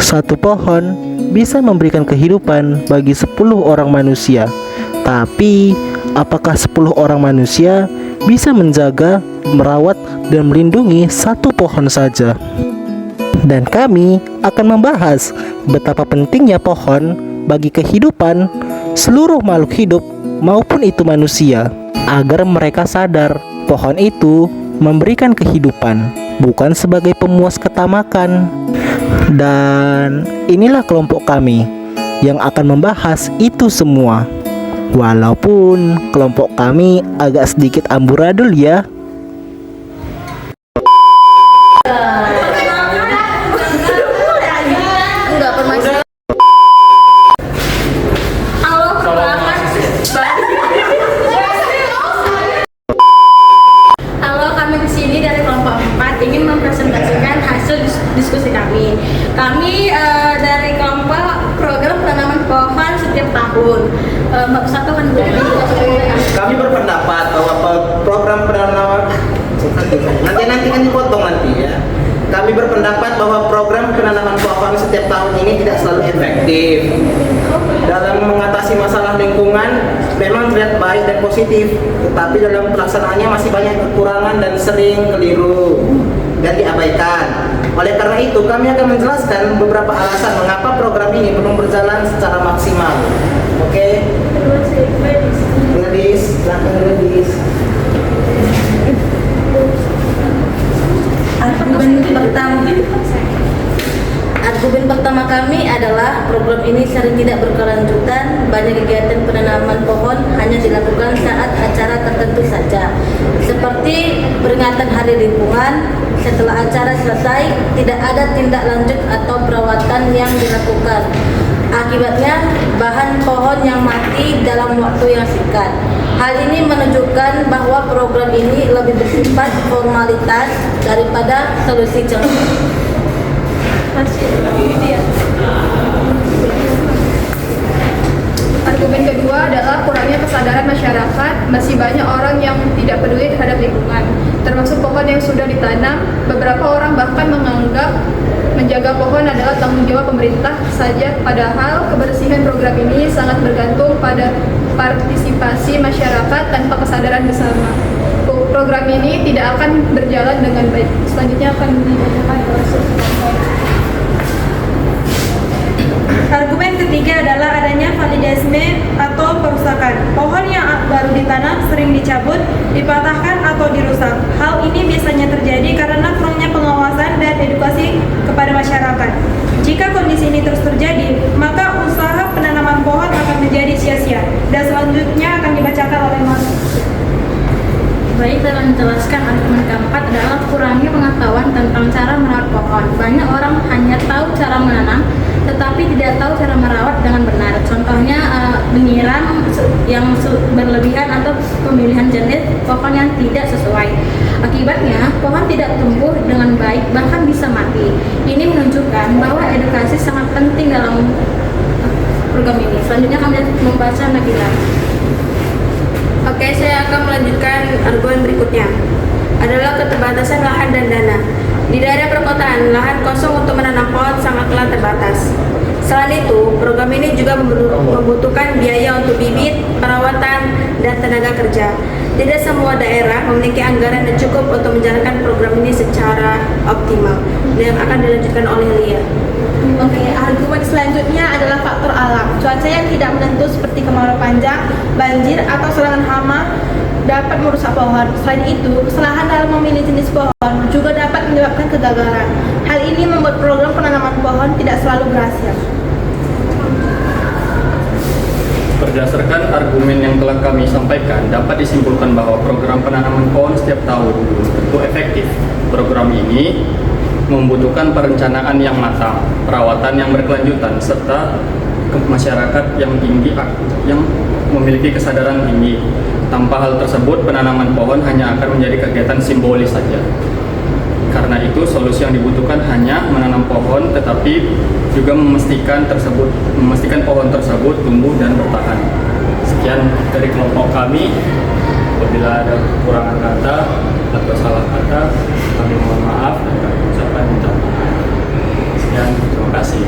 Satu pohon bisa memberikan kehidupan bagi 10 orang manusia. Tapi, apakah 10 orang manusia bisa menjaga, merawat, dan melindungi satu pohon saja? Dan kami akan membahas betapa pentingnya pohon bagi kehidupan seluruh makhluk hidup maupun itu manusia, agar mereka sadar pohon itu memberikan kehidupan, bukan sebagai pemuas ketamakan. Dan inilah kelompok kami yang akan membahas itu semua. Walaupun kelompok kami agak sedikit amburadul ya. Diskusi kami dari kelompok program penanaman pohon setiap tahun. Mbak Satu kan kami berpendapat bahwa program penanaman nanti kan dipotong nanti ya. Kami berpendapat bahwa program penanaman pohon setiap tahun ini tidak selalu efektif dalam mengatasi masalah lingkungan. Memang terlihat baik dan positif, tetapi dalam pelaksanaannya masih banyak kekurangan dan sering keliru dan diabaikan. Oleh karena itu, kami akan menjelaskan beberapa alasan mengapa program ini belum berjalan secara maksimal. Oke? Ladies, silakan ladies. Argumen pertama kami adalah program ini sering tidak berkelanjutan. Banyak kegiatan penanaman pohon hanya dilakukan saat acara tertentu saja, seperti peringatan Hari Lingkungan. Setelah acara selesai, tidak ada tindak lanjut atau perawatan yang dilakukan. Akibatnya, bahan pohon yang mati dalam waktu yang singkat. Hal ini menunjukkan bahwa program ini lebih bersifat formalitas daripada solusi jangka. Argumen kedua adalah kurangnya kesadaran masyarakat. Masih banyak orang yang tidak peduli terhadap lingkungan, termasuk pohon yang sudah ditanam. Beberapa orang bahkan menganggap menjaga pohon adalah tanggung jawab pemerintah saja, padahal kebersihan program ini sangat bergantung pada partisipasi masyarakat tanpa kesadaran bersama. Program ini tidak akan berjalan dengan baik. Selanjutnya akan dibacakan oleh Argumen ketiga adalah adanya validisme atau perusakan. Pohon yang baru ditanam sering dicabut, dipatahkan atau dirusak. Hal ini biasanya terjadi karena kurangnya pengawasan dan edukasi kepada masyarakat. Jika kondisi ini terus terjadi, maka usaha penanaman pohon akan menjadi sia-sia. Dan selanjutnya akan dibacakan oleh Mas. Baik, dalam menjelaskan argumen keempat adalah kurangnya pengetahuan tentang cara merawat pohon. Banyak orang hanya tahu cara menanam, tetapi tidak tahu cara merawat dengan benar. Contohnya penyiram yang berlebihan atau pemilihan jenis pohon yang tidak sesuai. Akibatnya, pohon tidak tumbuh dengan baik, bahkan bisa mati. Ini menunjukkan bahwa edukasi sangat penting dalam program ini. Selanjutnya kami membaca Nabila. Oke, saya akan melanjutkan argumen berikutnya. Adalah keterbatasan lahan dan dana. Di daerah perkotaan, lahan kosong untuk menanam pohon sangatlah terbatas. Selain itu, program ini juga membutuhkan biaya untuk bibit, perawatan, dan tenaga kerja. Tidak semua daerah memiliki anggaran yang cukup untuk menjalankan program ini secara optimal. Dan akan dilanjutkan oleh Lia. Oke, argumen selanjutnya adalah faktor alam. Cuaca yang tidak menentu seperti kemarau panjang, banjir, atau serangan hama dapat merusak pohon. Selain itu, kesalahan dalam memilih jenis pohon juga dapat menyebabkan kegagalan. Hal ini membuat program penanaman pohon tidak selalu berhasil. Berdasarkan argumen yang telah kami sampaikan, dapat disimpulkan bahwa program penanaman pohon setiap tahun belum tentu efektif. Program ini membutuhkan perencanaan yang matang, perawatan yang berkelanjutan, serta masyarakat yang tinggi yang memiliki kesadaran tinggi. Tanpa hal tersebut, penanaman pohon hanya akan menjadi kegiatan simbolis saja. Karena itu, solusi yang dibutuhkan hanya menanam pohon, tetapi juga memastikan pohon tersebut tumbuh dan bertahan. Sekian dari kelompok kami. Apabila ada kekurangan kata atau salah kata, kami mohon maaf dan kami ucapkan minta maaf. Sekian, terima kasih.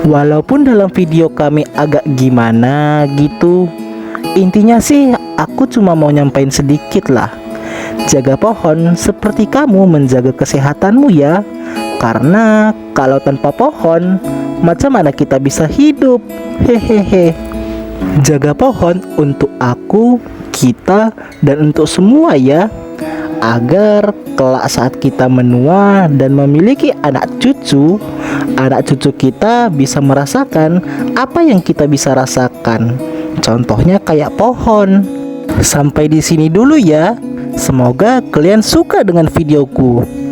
Walaupun dalam video kami agak gimana gitu, intinya sih aku cuma mau nyampein sedikit lah. Jaga pohon seperti kamu menjaga kesehatanmu ya. Karena kalau tanpa pohon, macam mana kita bisa hidup? Hehehe. Jaga pohon untuk aku, kita, dan untuk semua ya. Agar kelak saat kita menua dan memiliki anak cucu kita bisa merasakan apa yang kita bisa rasakan. Contohnya kayak pohon. Sampai di sini dulu ya. Semoga kalian suka dengan videoku.